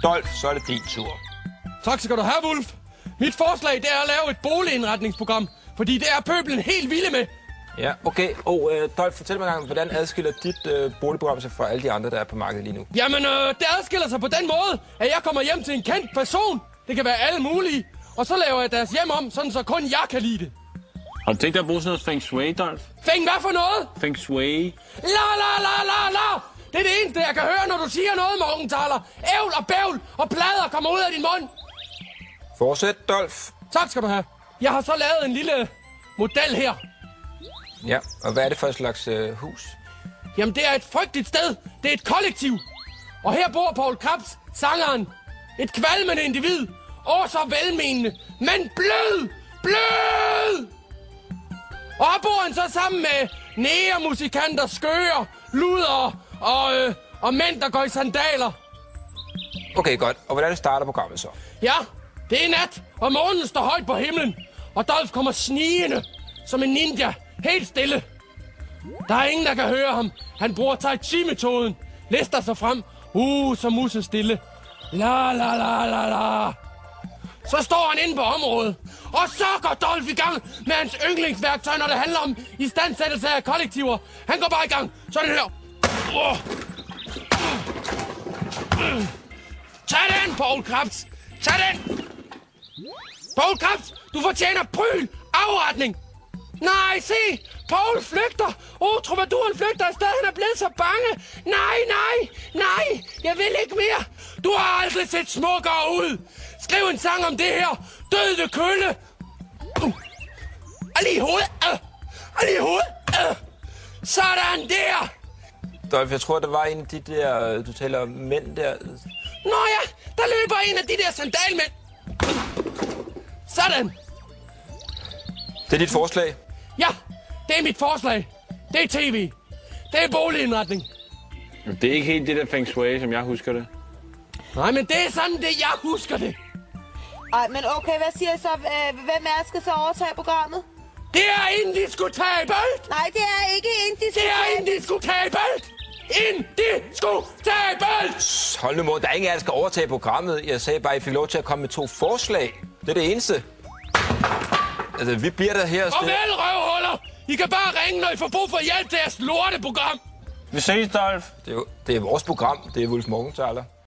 Dolf, så er det din tur. Tak skal du have, Wulff. Mit forslag det er at lave et boligindretningsprogram, fordi det er pøblen helt vilde med. Ja, okay. Og Dolf, fortæl mig engang, hvordan adskiller dit boligprogram sig fra alle de andre, der er på markedet lige nu? Jamen, det adskiller sig på den måde, at jeg kommer hjem til en kendt person. Det kan være alle mulige. Og så laver jeg deres hjem om, sådan så kun jeg kan lide det. Har du tænkt dig at bruge sådan noget feng shui, Dolf? Feng hvad for noget? Feng shui. La. Det er det eneste, jeg kan høre, når du siger noget, Morgenthaler. Ævl og bævl og plader kommer ud af din mund. Fortsæt, Dolf. Tak skal du have. Jeg har så lavet en lille model her. Ja, og hvad er det for et slags hus? Jamen, det er et frygteligt sted. Det er et kollektiv. Og her bor Poul Krebs, sangeren. Et kvalmende individ. Så velmenende, men blød. Og her bor han så sammen med nægermusikanter, skøger, luder og mænd, der går i sandaler. Okay, godt. Og hvordan starter programmet så? Ja, det er nat, og månen står højt på himlen. Og Dolf kommer snigende som en ninja, helt stille. Der er ingen, der kan høre ham. Han bruger Tai Chi-metoden. Lister sig frem. Så musestille. La. Så står han inde på området. Og så går Dolf i gang med hans yndlingsværktøj, når det handler om istandsættelse af kollektiver. Han går bare i gang. Sådan her. Tag den, Poul Krebs. Tag den. Poul Krebs, du fortjener pryl. Afretning. Nej, se. Poul flygter. Troubadouren flygter afsted. Han er blevet så bange. Nej. Jeg vil ikke mere. Du har aldrig set smukkere ud. Skriv en sang om det her. Død ved kølle. Og lige i hovedet. Sådan der. Dolf, jeg tror, der var en af de der, du taler om mænd der. Nå ja, der løber en af de der sandalmænd. Sådan. Det er dit forslag? Ja, det er mit forslag. Det er tv. Det er boligindretning. Det er ikke helt det der feng shui, som jeg husker det. Nej, men det er sådan, det jeg husker det. Ej, men okay, hvad siger I så? Hvem er skal så overtage programmet? Det er indiskutabelt! Nej, det er ikke indiskutabelt! Indiskutabelt! Hold nu mod, der er ingen af jer, der skal overtage programmet. Jeg sagde bare, at I fik lov til at komme med 2 forslag. Det er det eneste. Altså, vi bliver der her. Farvel, røvhuller! I kan bare ringe, når I får brug for hjælp til jeres lorteprogram. Vi ses, Dolf. Det er vores program. Det er Wulff Morgenthaler.